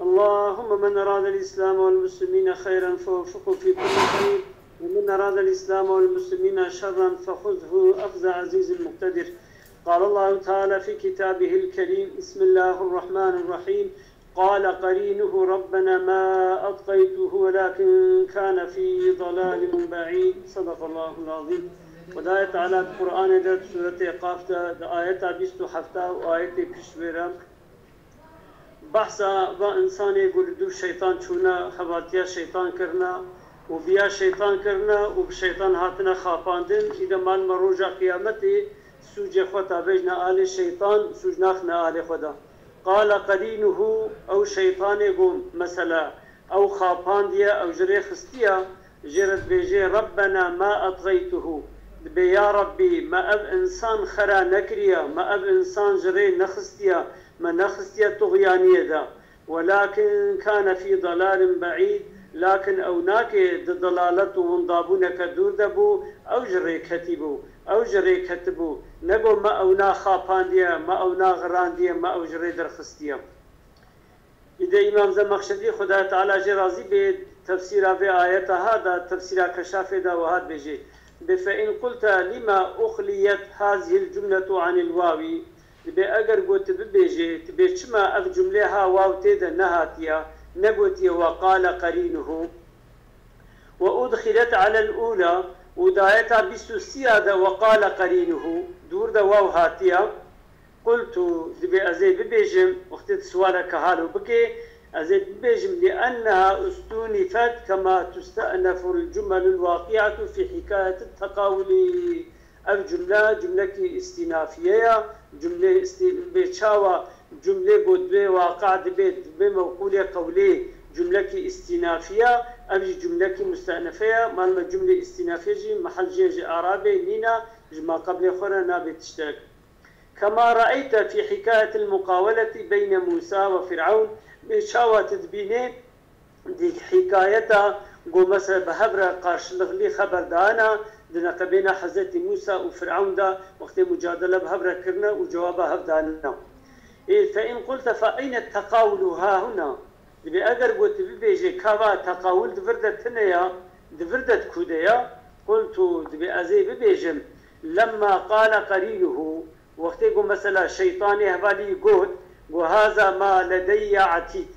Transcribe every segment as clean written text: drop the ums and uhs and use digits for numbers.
اللهم من أراد الإسلام والمسلمين خيرا فوفقه في كل خير، ومن أراد الإسلام والمسلمين شرا فخذه أخذ عزيز مقتدر. قال الله تعالى في كتابه الكريم: بسم الله الرحمن الرحيم. قال قرينه ربنا ما أطغيته ولكن كان في ضلال بعيد. صدق الله العظيم. وداية على القرآن در سورة قاف آية 27 وآية بشويرة بحثا با انسان گردو شیطان چونا خواتیا شیطان کرنا و بیا شیطان کرنا و شیطان هاتنا خاپاندن ایده مال مروجا قیامتی سوج خطا بجنا آل شیطان سوج ناخنا آل خدا. قال قرینه او شیطان قوم مثلا او خاپاندیا او جری خستیا جرد بیجی ربنا ما اطغیته بیا ربی ما اب انسان خرا نکریا ما اب انسان جری نخستیا ما نخستيا طغيانية ذا، ولكن كان في ضلال بعيد، لكن أوناك ضلالته وانضابونك دور دبو أو جري كتبو أو جري كتبو نقو ما أونا خاپانديا ما أونا غرانديا ما أو جري درخستيا. إذا إمام زمخشري خدا تعالى جرازي بتفسير في آية هذا تفسير كشاف ذا وهذا بيجي فإن قلت لما أخليت هذه الجملة عن الواوي تبي أجر قلت ببيجي تبي شما أف جملها واو تيدا نهاتيا نقولتي وقال قرينه وأدخلت على الأولى ودايتها بسوسيادة وقال قرينه دور دا واو هاتيا قلت تبي أزي ببيجم واختت سؤالك هالو بكي أزي ببيجم لأنها استونفت كما تستأنف الجمل الواقعة في حكاية التقاول. جملة استنافية جملة بيتشاوى جملة قد بي واقع بيت بموقولة قولية جملة استنافية أبي جملة مستأنفية ما جملة استنافية جي محل جي عربي نينا ما قبل خورنا بتشتاك. كما رأيت في حكاية المقاولة بين موسى وفرعون بيتشاوى تدبيني دي حكايتها قو مثلا بهبرة قارشلغ لي خبر دانا دنا بين حضرت موسى وفرعون دا وقت مجادلة بهبرة كرنا وجوابها هبدانا. فإن قلت فأين التقاول ها هنا؟ بأجر قلت بيجي كوا تقاول دفردة تنيا دفردة كوديا قلت بأزي بيجم لما قال قرينه وقت يقول مثلا شيطاني هبالي قلت وهذا ما لدي عتيد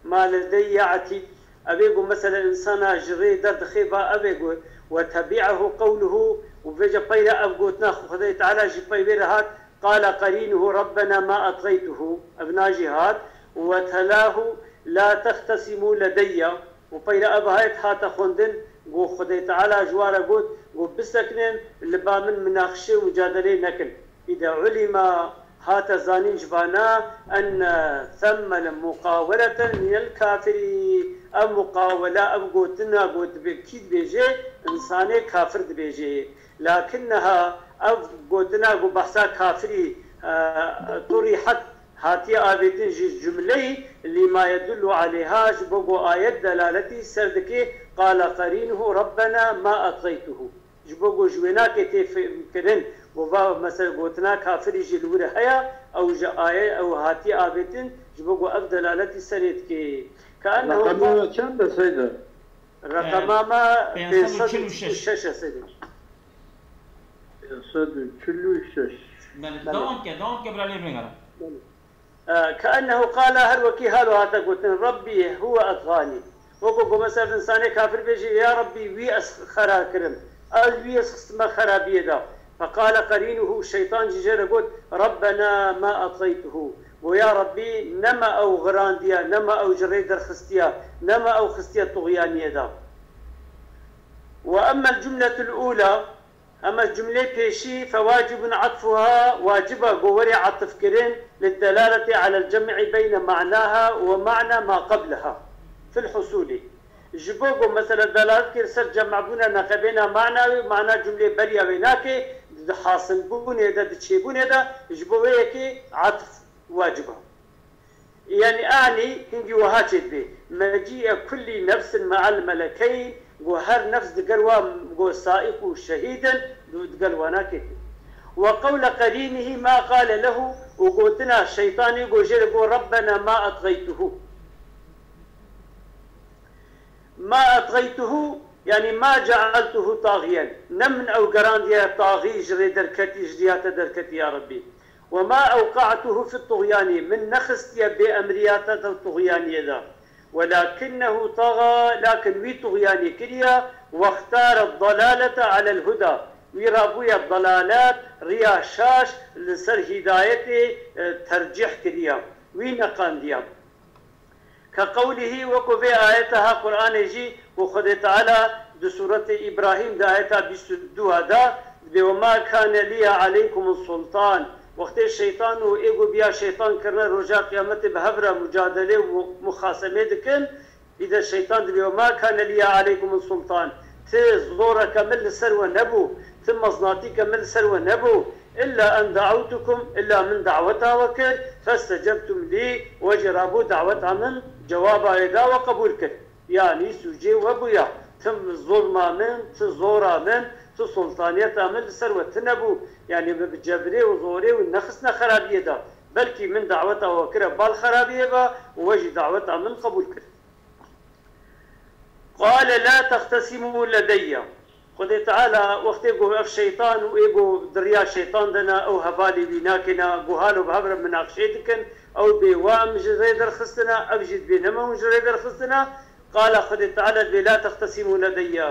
ما لدي عتيد أبيقول مثلا إنسان جري درد خيبة أبيقول وتبعه قوله وفيجا بيلا أبقوتنا خذي تعالى جي بيرهات قال قرينه ربنا ما أطغيته أبنا جهاد وتلاه لا تختصموا لدي وبيلا أبهايت هاتا خندن قو خذي تعالى جوارا قوت وبسكنن لبا من مناقشة ومجادلة نكن إذا علم هاتا زانين جبانا أن ثم مقاولة من الكافرين أم مقاولة أم قوتنا قوت بكيد بيجي إنساني كافر بيجي لكنها أم قوتنا قو بحثا كافري طريحت هاتي آبتين جملة لما يدل عليها جبقوا آيات دلالتي سردكي قال قرينه ربنا ما أطغيته جبقوا جويناك تفكرن وبا مثلا قوتنا كافري جلور هيا أو آية أو هاتي آبتين جبقوا أفدلالتي سردكي كأنه رقمه كم سيدة؟ رقمه ما 536 سيدة 536 دوام كبرالي بنغرا كأنه قال هل وكي هل هذا قلت ربي هو أطغاني وقو مثلا إنسان كافر بيجي يا ربي وي أسخرا كرم وي أسخما خرابية دا فقال قرينه الشيطان جيجر قلت ربنا ما أطغيته ويا ربي نما أو غرانديا نما أو جريدر خستيا نما أو خستيا طغيانية دا. وأما الجملة الأولى أما الجملة بيشي فواجب عطفها واجبة قوري عطف كرين للدلالة على الجمع بين معناها ومعنى ما قبلها في الحصول. جبوكو مثلا دلالة كرسل جمع بنا نقبنا معنى ومعنى جملة بريا بيناك حاصل بوني دا تشيبوني دا جبوكي عطف واجبه. يعني أعني هنجي وهاتشت به مجيء كل نفس مع الملكين وهر نفس دقلوا سائق شهيدا دقلوانا كده وقول قرينه ما قال له وقوتنا الشيطان يقول ربنا ما أطغيته. ما أطغيته يعني ما جعلته طاغيا، نمن أو قرانديا طاغي جري دركتي جديات دركتي يا ربي. وما أوقعته في الطغيان من نخستي بأمريات الطغيان ذا، ولكنه طغى لكن وي طغياني كريا واختار الضلالة على الهدى، ويرابويا الضلالات ريا شاش لسر هدايتي ترجيح كريا وينقان ديا. كقوله وكفي آياتها قرآن يجي وخذ تعالى بسورة إبراهيم دا آياتها بسدوها دا وما كان لي عليكم السلطان. وقت الشيطان وإيقو بيا شيطان كرنا رجاء قيامته بهبرة مجادلة ومخاصمة دكن. إذا الشيطان وما كان لي عليكم السلطان تزورة كمل سروة نبو ثم صناتي كمل سروة نبو إلا أن دعوتكم إلا من دعوتها وكل فاستجبتم لي وجرابوا دعوتها من جوابها إذا وقبول كل يعني سوجي وبيا ثم الظلمة من تزورة من تسلطانيتها من سروة نبو يعني بجبري وزوري والنخسنا خرابية دا بلكي من دعوتها وكرة بالخرابية با ووجه دعوتها من قبول كل. قال لا تختصموا لدي. خذ تعالى وقت يقول الشيطان ويقول دريا الشيطان دنا او هبالي بيناكنا قهالو بهبر من اخشيتكن او بوام جريدر خستنا او جد بينما جريدر خستنا. قال خذ تعالى لا تختصموا لدي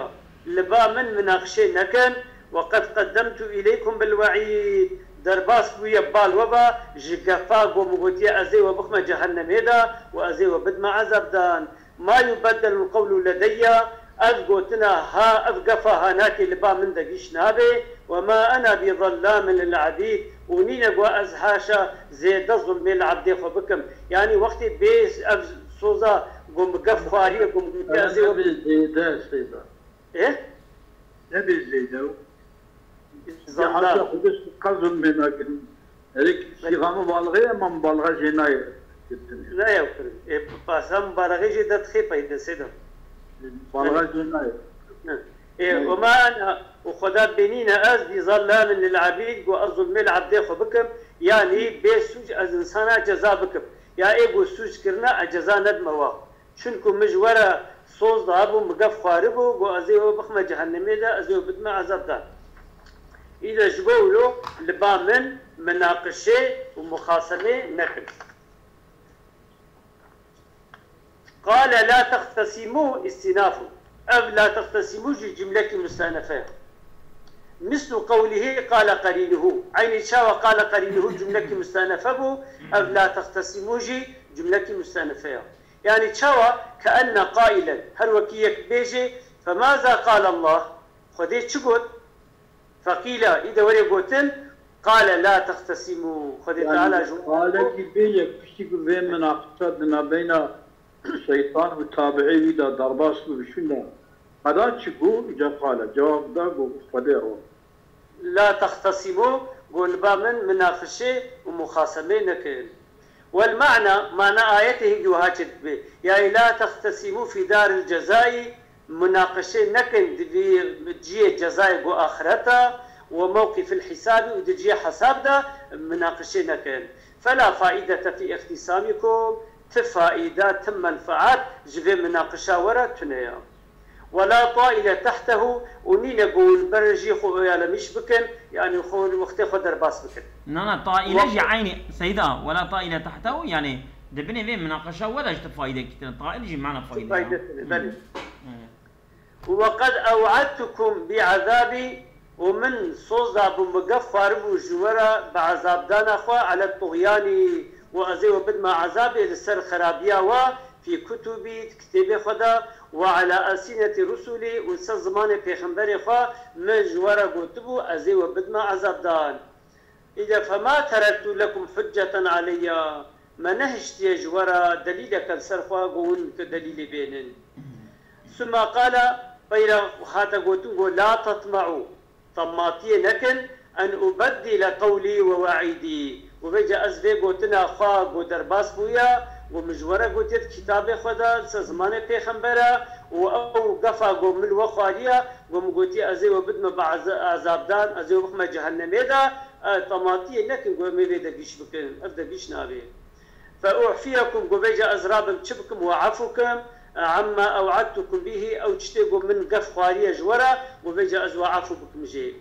لبا من مناقشي نكن وقد قدمت اليكم بالوعيد درباس بويا بال وبا جقفاق ومغوتيا ازي وبخمه جهنم هدا وازي وبدما عذاب دان ما يبدل القول لدي أذقوتنا ها أذقفا هناك لبا من دقيش نابي وما أنا بظلام للعبيد ونينا قوى أزهاشا زيد ظلمي العبد خبكم يعني وقت بيس صوزا قوم قف خواري قوم قتازي نبي الزيدة سيدة إيه؟ نبي الزيدة ظلام حتى خدش قزم منك هذيك صيغة مبالغة أما مبالغة جناية لا يوكر باسم مبالغة جدا تخيبة إذا سيدة مبالغة جناية إيه وما أنا وخدا بينينا أز بظلام للعبيد والظلم العبد خبكم يعني بسوج از إنسان جزاء بكم يا إيه سوج كرنا جزاء ندموا شنكم مجورة صوص ضابو مقف خاربو وأزيه بخمة جهنمية دا أزيه بدمع عذاب دا. إذا جبولو لبا من مناقشة ومخاصمة نكر. قال لا تختصموا استنافوا أو لا تختصموا جملة مستأنفة مثل قوله قال قرينه عين شاء وقال قرينه جملة مستأنفة أو لا تختصموا جملة مستأنفة يعني شاء كأن قائلا هل وكيك بيجي فماذا قال الله خذيت شقود فقيل إذا وري قوتن قال لا تختصموا خذيت تعالى قال كي بيجي بشكل بين مناقشتنا بين الشيطان والتابعي إذا درباس بشنا هذا شكو إذا قال جواب ده قول لا تختصموا قول بامن مناقشة ومخاصمة نكل. والمعنى معنى آيته جوهاتت به يعني لا تختصموا في دار الجزاء مناقشة نكن دجي الجزاء وآخرتها وموقف الحساب ودجي حساب ده مناقشة نكن. فلا فائدة في اختصامكم تفائدة تم منفعات جبه مناقشة ورا تنيا ولا طائلة تحته ونين يقول برجي خو يا مش بكن يعني خو وقت خدر باس بكن. نعم طائلة جي عيني سيدة ولا طائلة تحته يعني دبني بين مناقشة ولا جت فائدة كتير طائلة جي معنا فائدة. بلي. وقد أوعدتكم بعذابي ومن صوزا بمقفر وجورا بعذاب دان أخوة على الطغيان وأزي وبدما عذابي للسر خرابية وفي كتبي كتابي خدا وعلى ألسنة رسولي ونسى زمان بيخنبري خوا مجورا قتبو أزي وبدما عذاب دان. إذا فما تركت لكم حجة علي ما نهجت يجورا دليلك السرخوا قول كدليل بينن. ثم قال بين خاتا قوتو لا تطمعوا طماطي نكن أن أبدل قولي ووعيدي وبيجا أزبي قوتنا خوا قدرباس بويا ومجورة قوتيت كتابي خدا سزمان بيخنبرا وأو قفا قوم الوخواليا ومقوتي أزي وبدما بعذاب دان أزي وبخما جهنم دا طماطية لكن قومي دقيش بكن أفدا قيش نابي فأعفيكم قبيجا أزراب شبكم وعفوكم عما أوعدتكم به أو تشتقوا من قف خوارية جورا قبيجا أزوا عفو بكم جي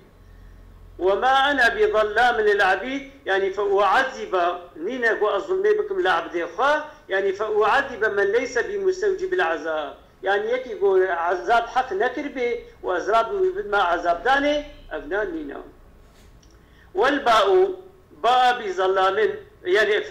وما أنا بظلام للعبيد يعني فأعذب نينا وأظلمي بكم لعبدي خوا يعني فأعذب من ليس بمستوجب العذاب يعني يكي يقول عذاب حق نكربي وأزراب ما عذاب داني أبنان نينا والباء باء بظلام يعني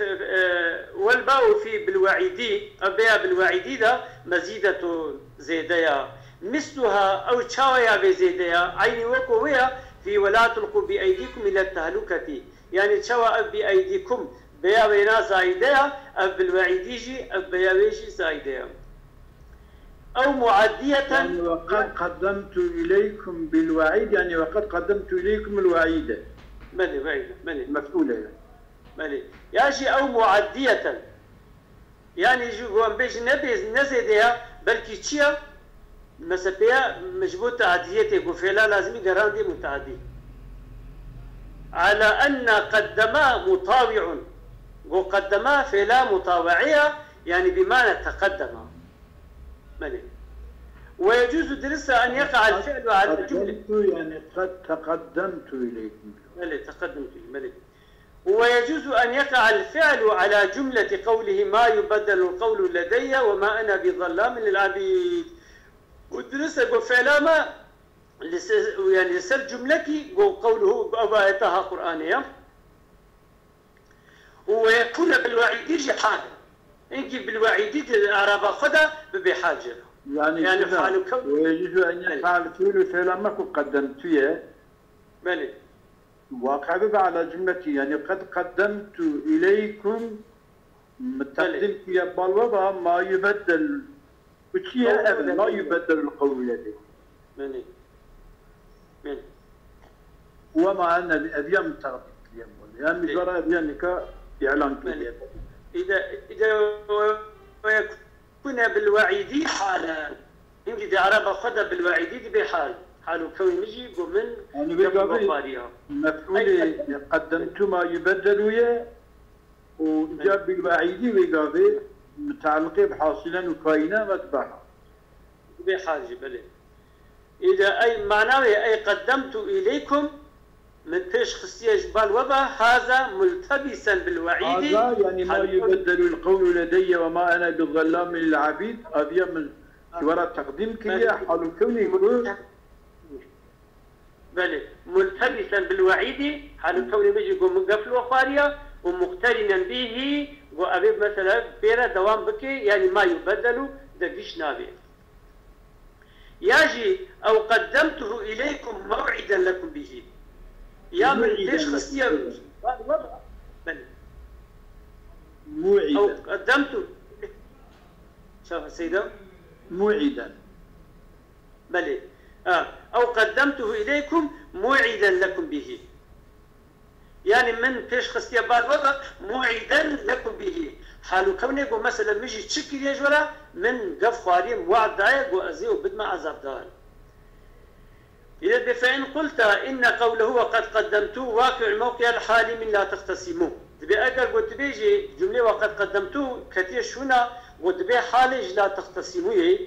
والباء في بالوعيدي أبيا بالوعيدي ده مزيدة زيدية مثلها أو تشاويا بزيدية عيني وكوية في ولا تلقوا بأيديكم إلى التهلكة يعني تشاوى بأيديكم بيا بينا زايدية أب بالوعيديجي أب بيا بيجي زايدية أو معدية يعني وقد قدمت إليكم بالوعيد يعني وقد قدمت إليكم الوعيد ملي مفعولة يعني ملي ياجي أو معدية يعني يجي قوان بيجي نزيدية بلكي تشيا مسبيا مجبوط تعديته قفلا لازم يقران دي متعدي على أن قدما مطاوع وقدما فلا مطاوعية يعني بمعنى تقدم ملي ويجوز درسها أن يقع الفعل على الجملة يعني قد تقدمت إليكم ملي تقدمت ملي ويجوز أن يقع الفعل على جملة قوله ما يبدل القول لدي وما أنا بظلام للعبيد ودرسها قو فعلا ما يعني لسر جملتي قوله أبايتها قرآنية ويكون بالوعيد حاجة إنك بالوعيد العرب خدا بحاجة يعني ويجوز أن يقع الفعل فعلا ما قدمت ملي واقع على جملتي يعني قد قدمت إليكم متقدم في بالوضع ما يبدل وشيء أبدا ما يبدل القول لديه ملي وما أنا بأبيان متغطي يعني مجرى أبيانك إعلان كلية إذا ويكون بالوعيدي حالا يمكن دي عربة خدا بالوعيدي بحال حالو كون يجي من يعني مفعول قدمت ما يبدل ويا وجاب بالوعيدي ويقابل متعلقة بحاصلا وكاينة متبعها بحاجة بلي إذا أي معناه أي قدمت إليكم من بيش خصية جبال وبا هذا ملتبسا بالوعيد هذا يعني ما يبدل القول لدي وما أنا بالظلام للعبيد أبيا من وراء تقديم كلية حال كوني يقولون بلي ملتبسا بالوعيد حال كوني بيجي يقول من قفل وخارية ومقترنا به وأبي مثلا بيرا دوام بكي يعني ما يبدل دقيش نابي يجي أو قدمته إليكم موعدا لكم به يا من ليش خصية موعدا أو قدمته شوف سيدة موعدا بلي أو قدمته إليكم موعدا لكم به يعني من بيش خصية بعد وضع موعدا لكم به حالو كوني قو مثلا مجي تشكل يجورا من قف خواري موعد دايق وأزيو بدما عذاب دار إذا فإن قلت إن قوله وقد قدمتوه واقع الموقع الحالي من لا تختصموه تبي أقل قلت بيجي جملة وقد قدمتوه كثير شونا وتبي حالج لا تختصموه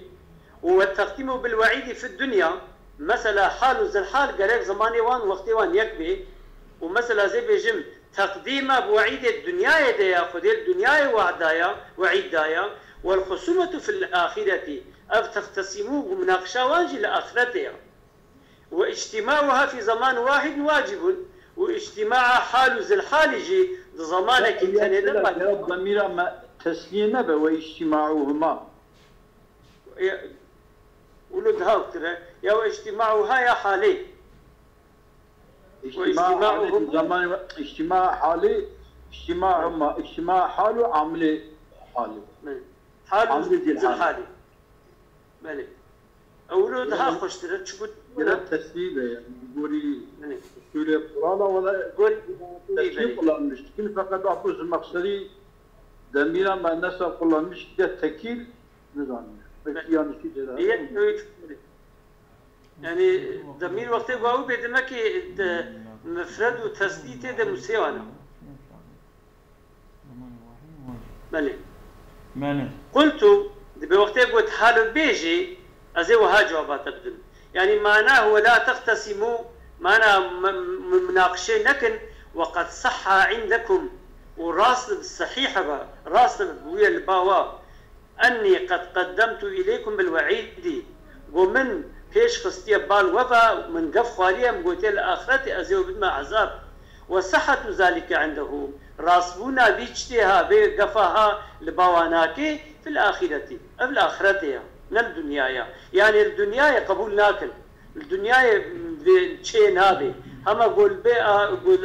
والتختيم بالوعيد في الدنيا مثلا حال ذا الحال قريب زماني وان وقتي وان يكبي ومثلا زي بيجم تقديم بوعيد الدنيا يديا خذ الدنيا وعدايا وعيد دايا والخصومة في الآخرة أف تختصموه مناقشة واجي لآخرتها واجتماعها في زمان واحد واجب واجتماع حال ذي الحال جي زمانك يا ضمير ما تسليمه واجتماعهما ولد هاوتر يا اجتماعها يا حالي واجتماعهم زمان اجتماع حالي اجتماعهما اجتماع حال وعمل حالي حال ذي الحالي بلي أولادها خوش ترى تشبت ولا تسليمه يعني يقولي سوريا القرآن ولا قول تسليم ولا مشكلة فقط أبوز المقصدي دمينا ما الناس قلنا مشكلة تكيل نظام يعني يعني ضمير وقت قاو بدمكي مفرد وتسديد ده مسيوانا مالي قلت بوقت قلت حال بيجي أزي وها جوابات بدل يعني معناه ولا تختصموا معناه مناقشة لكن وقد صح عندكم وراسل الصحيحة راسل ويا الباوا أني قد قدمت إليكم بالوعيد ومن فيش خستي بال وفا من قف خواريا قلت الآخرة أزيو بدما عذاب وصحة ذلك عنده راسبونا بيجتها بقفاها لبواناكي في الآخرة الآخرة من الدنيا يعني الدنيا قبول ناكل الدنيا بشيء نابي هما قول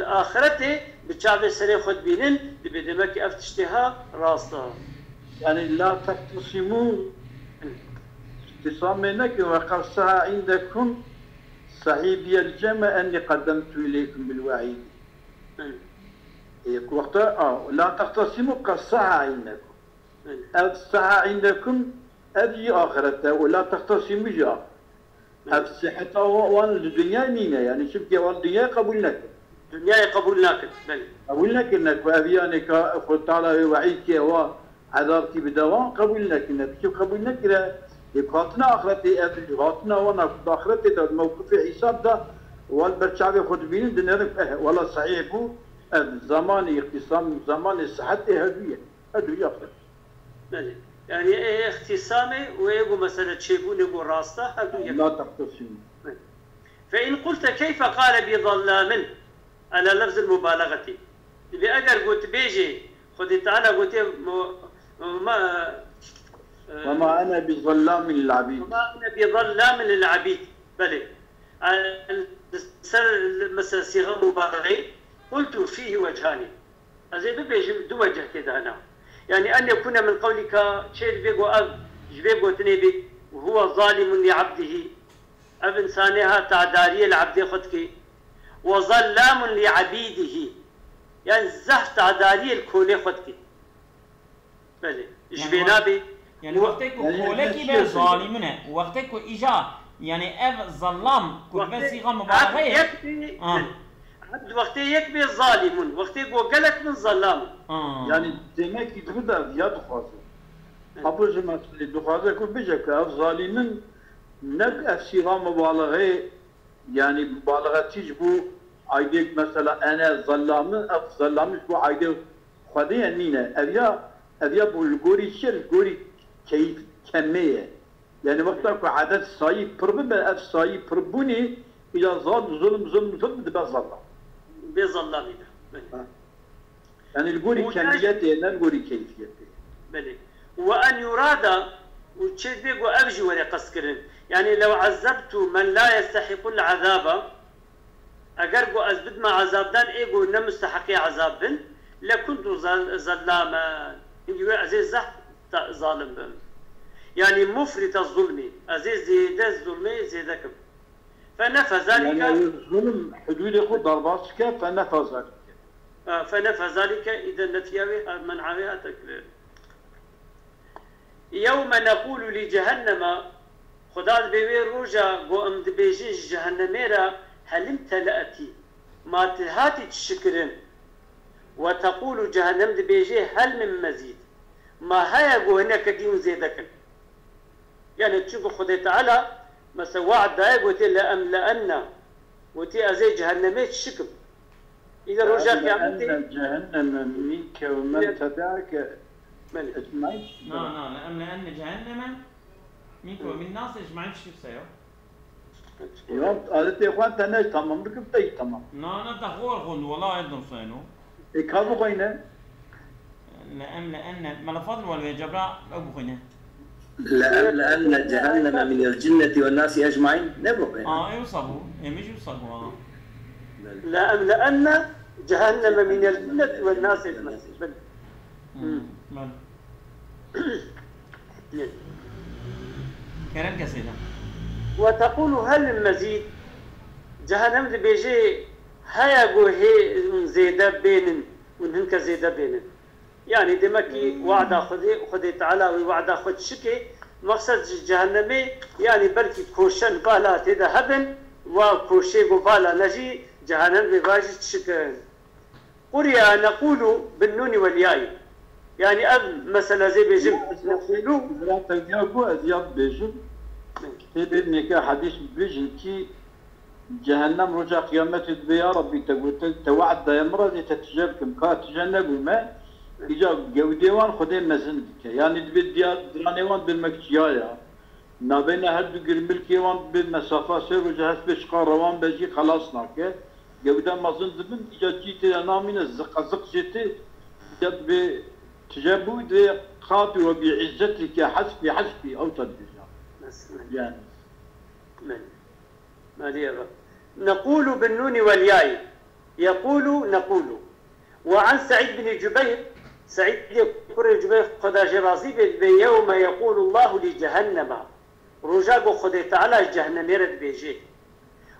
آخرته بتشابه سري خد بينن بدمك افتشتها راسها يعني لا تختصموا اختصامنك وقصها عندكم صحيبي الجمع أني قدمت إليكم بالوعيد وقتها لا تختصموا قصها عندكم الصحة عندكم أبي آخرته ولا تختصموا جاء الصحة وان الدنيا مينة يعني شوف يا الدنيا قبولناك الدنيا قبولناك قبولناك إنك وأبيانك أخذ تعالى وعيدك وعذابك بدوام قبولناك إنك شوف قبولناك إذا يقاتنا آخرتي أبي قاتنا وانا آخرتي ده الموقف حساب ده والبرشاوي خد بين دنيا ولا صحيح بو الزمان اختصام زمان الصحة هدوية آخرتي يعني ايه اختصامي ويقول مثلا تشيبون يقول راسته لا تختصم فإن قلت كيف قال بظلام على لفظ المبالغة اللي أجر قلت بيجي خذ تعالى قلت وما أنا بظلام للعبيد وما أنا بظلام للعبيد بلى مثلا صيغة مبالغة قلت فيه وجهان أزيد بيجي دو وجه كده أنا يعني أن يكون من قولك شيء بيقو أب جبيقو تنبي وهو ظالم لعبده أب إنسانها تعدارية لعبده خدك وظلام لعبيده يعني زهف تعدارية الكولي خدك بلي جبينا بي يعني وقتك كولك بي ظالمنا وقتك إجا يعني أب ظلام كل بس صيغة مبالغة وقت يكبي ظالم وقت يقولك من ظلام يعني demek ki da ya duhazı. Abu Cemaatli duhazı ko bicek af zalimin ne afsiga mübalağe yani mübalağe tiç bu ayde mesela ana zallamı af zallamış bu ayde khadi nine evya bu gori şer gori keyif kemmeye yani vakta ko adet sayı pırbı ben af sayı pırbuni ila zad zulm de bazallam بظلام يعني الجوري كميته لا الجوري كيفيته بلى وأن يراد وتشد بيقو أبجي ولا قسكرن يعني لو عذبت من لا يستحق العذاب أجربو أزبد ما عذاب دان إيجو نمستحقي عذاب لكنت ظلاما يقول عزيز زح ظالم يعني مفرط الظلم عزيز زيد الظلم زيدكم فنفى ذلك يعني الظلم حدود يقول ضرباتك فنفى ذلك فنفى ذلك إذا نفياوي منعها تكرير يوم نقول لجهنم خدال بيوي روجا قو امد بيجيش جهنميرا هل امتلأتي ما تهاتي تشكرن وتقول جهنم بيجي هل من مزيد ما هيا قو هناك دين زيدك يعني تشوف خدي تعالى مثلا وعد دايق وتي لأملأن وتي أزي جهنميت شكب إذا رجع في عمتي جهنم منك ومن تبعك أجمعين لأن جهنم منك ومن الناس أجمعين شو سيو يوم قالت يا إخوان تناج تمام بكم تي تمام أنا تخور خون والله عندهم صينو إكابو خينا لأن ما فضل ولا جبراء أبو خينا لأن جهنم من الجنة والناس أجمعين نبغى يوصفوا مش يوصفوا لأن جهنم من الجنة والناس أجمعين كلام كسيدة وتقول هل المزيد جهنم بيجي هيا جو هي زيادة بينن ونهنك زيادة بينن يعني دمكي وعد خذي تعالى ووعد خذ شكي مقصد جهنمي يعني بلكي كوشن بالا تدا هبن وكوشيغو بالا نجي جهنم بباجي تشكن. قرية نقول بالنون والياء يعني مثلا زي بيجم نقولوا لا تجاوبوا أزياد بيجم تبي نكا حديث بيجم كي جهنم رجع قيامة يا ربي تقول توعد يمرض تتجابكم كات جنب ما إجاب جوديوان خدين مزندك يعني تبي درانيوان بالمكتيايا نابينا هدو قرملكيوان بالمسافة سير وجهاز بشقار روان بجي خلاص ناكي جودا مزند بن إجا جيتي نامين الزق جيتي إجاب بتجابو دي خاطي وبعزتك حسبي أو تدبير يعني نقول بالنون والياء يقول نقول. وعن سعيد بن جبير سعيد بن جبير خدا جرازي يوم يقول الله لجهنم رجاء خدا تعالى جهنم يرد بيجي.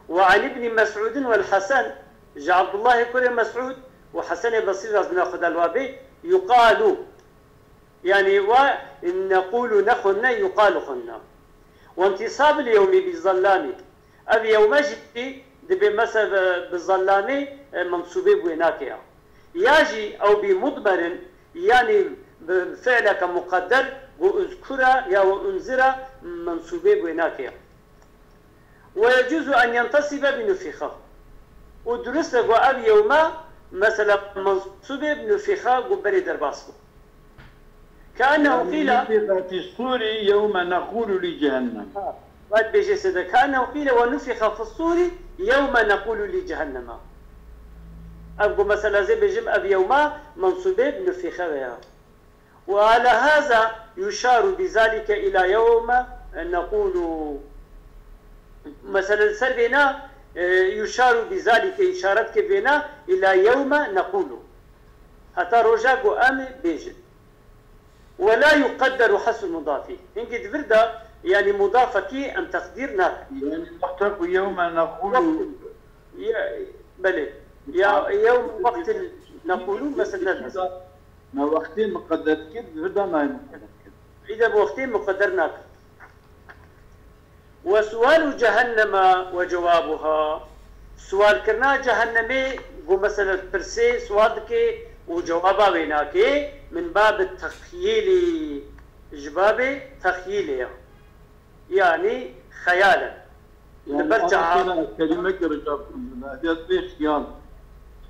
وعن ابن مسعود والحسن جاء عبد الله كل مسعود وحسن بصير رزنا خدا الوابي يقال يعني ونقول نخنا يقال خنا. وانتصاب اليوم بالظلام أبي يوم جدي دبي مثلا بالظلام منصوبة بويناكيا ياجي أو بمضمر يعني بفعل مقدر وأذكر يا وأنذر منصوبة بويناكيا. ويجوز أن ينتصب بنفخة ودرس أبي يوم مثلا منصوبة بنفخة قبل درباسكو كأنه قيل في الصور يوم نقول لجهنم بعد بيجي سيدا كأنه قيل ونفخ في الصور يوم نقول لجهنم. أبقى مثلا زي بيجم أبي يوما منصوبة بنفخ بها. وعلى هذا يشار بذلك إلى يوم نقول مثلا سربنا يشار بذلك إشارتك بنا إلى يوم نقول حتى رجاء أم بيجم ولا يقدر حسب مضافه إنك تفرد يعني مضافك أم تقديرنا يعني نحتاج يوم نقول بلى يا يوم وقت نقول مثلا ما وقتين مقدر كده فردا ما مقدر كده إذا بوقتين مقدرناك. وسؤال جهنم وجوابها سؤال كرنا جهنمي مثلا برسي سؤالك وجوابها بيناك من باب التخييل جباب تخييلية يعني خيالا يعني برجع كلمة رجع هذا خيال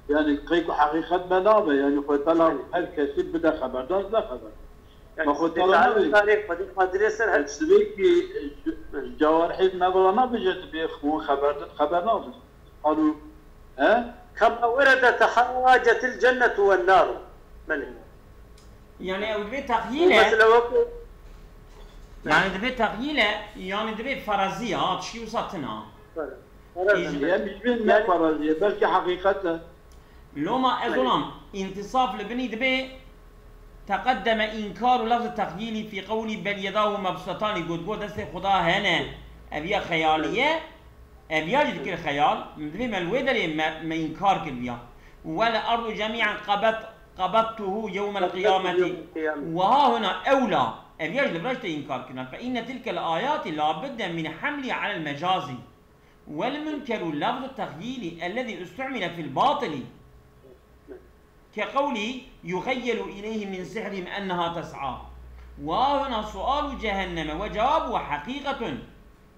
يعني قيق حقيقة بنابة يعني فتلا هل كسب بدا خبر داز لا خبر ما خدلا تاريخ بدي مدرسة السبيكي جوارح نبلا بجت بيخون خبر ناز قالوا ها كما ورد تحاجت الجنة والنار من يعني او دبي تخيله يعني دبي تخيله يعني دبي فرضيه ها شي وصلتنا يعني مش بين فرضيه بلكي حقيقته لو ما اظلم انتصاف لبني دبي تقدم انكار لفظ التخييل في قولي بل يداه مبسوطان قد دست خدا هنا ابيا خياليه ابيا ذكر خيال دبي ما الودر ما انكار كلبيا ولا ارض جميعا قبضته يوم القيامة وها هنا أولى أن يجلب رجل إنكار كنا فإن تلك الآيات لابد من حملها على المجازي والمنكر اللفظ التخييلي الذي استعمل في الباطل كقوله يخيل إليه من سحرهم أنها تسعى. وهنا سؤال جهنم وجوابه حقيقة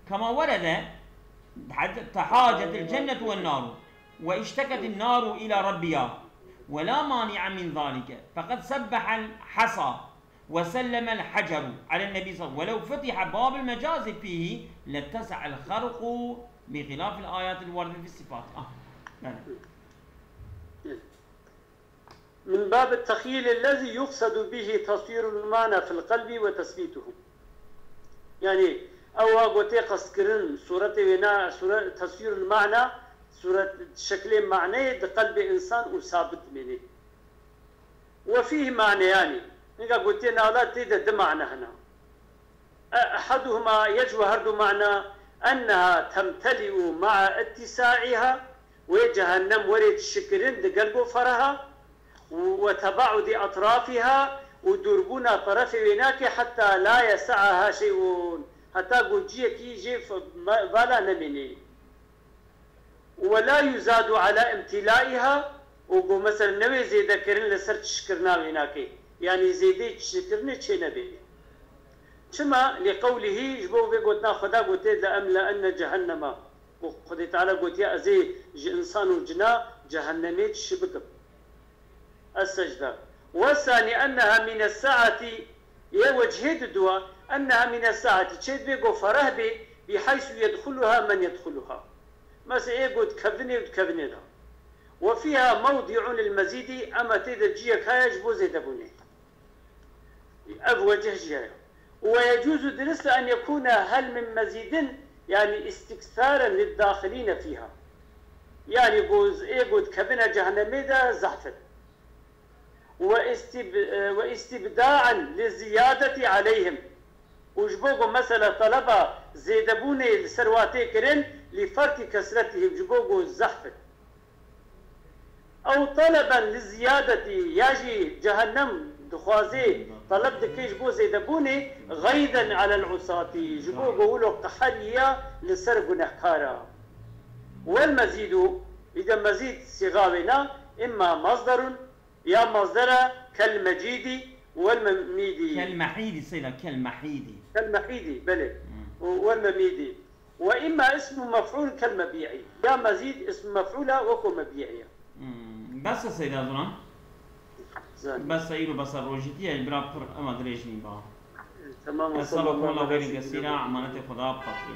كما ورد تحاجت الجنة والنار واشتكت النار إلى ربها ولا مانع من ذلك فقد سبح الحصى وسلم الحجر على النبي صلى الله عليه وسلم ولو فتح باب المجاز فيه لاتسع الخرق بخلاف الآيات الواردة في الصفات. من باب التخيل الذي يقصد به تصوير المعنى في القلب وتثبيته يعني أو قوتي قسكرن صورة ونا صورة تصوير المعنى صورة شكل معنى قلب إنسان وثابت منه وفيه معنى يعني نقا قلت لنا لا تيدا معنى هنا أحدهما يجوهر معنى أنها تمتلئ مع اتساعها وجهنم ورد شكرين قلب فرها وتباعد أطرافها ودربونا طرف ويناك حتى لا يسعها شيء حتى قوجيك يجي فلا نمني ولا يزاد على امتلائها وقو مثلا نوي زيدا كرن لسر تشكرنا ويناك يعني زيدي تشكرني تشي نبي كما لقوله جبو بيقولنا خدا قلت لأملأن جهنم وخدي تعالى قلت يا أزي إنسان وجنا جهنمي تشبك السجدة. والثاني أنها من الساعة يوجهد الدواء أنها من الساعة تشيد بيقو فرهبي بحيث يدخلها من يدخلها مثلا يقول تكفني ده وفيها موضع للمزيد أما تدرجيك هاي يجبو زيد أبوني أبوجه جهة. ويجوز درس أن يكون هل من مزيد يعني استكثارا للداخلين فيها يعني يقول كبنا جهنمي ده زحفت واستبداعا للزيادة عليهم وجبوغو مثلا طلبة زيدبوني لسرواتي كرين لفرق كسرتهم جبوغو الزحفت أو طلبا للزيادة يجي جهنم دخوازي طلب دكيش بو زيدبوني غيدا على العصاة جبوغو ولو قحرية لسرق نحكارا. والمزيد إذا مزيد صغاونا إما مصدر يا مصدر كالمجيد والمميد كالمحيدي صيغة كالمحيدي بلى والمميد وإما اسم مفعول كالمبيعي يا مزيد اسم مفعولة وكو مبيعية بس سيدة ظلام بس سيرو بس الروجيتية البرابر أما دريجني با تمام. صلى الله عليه وسلم عمانة خدا بطريق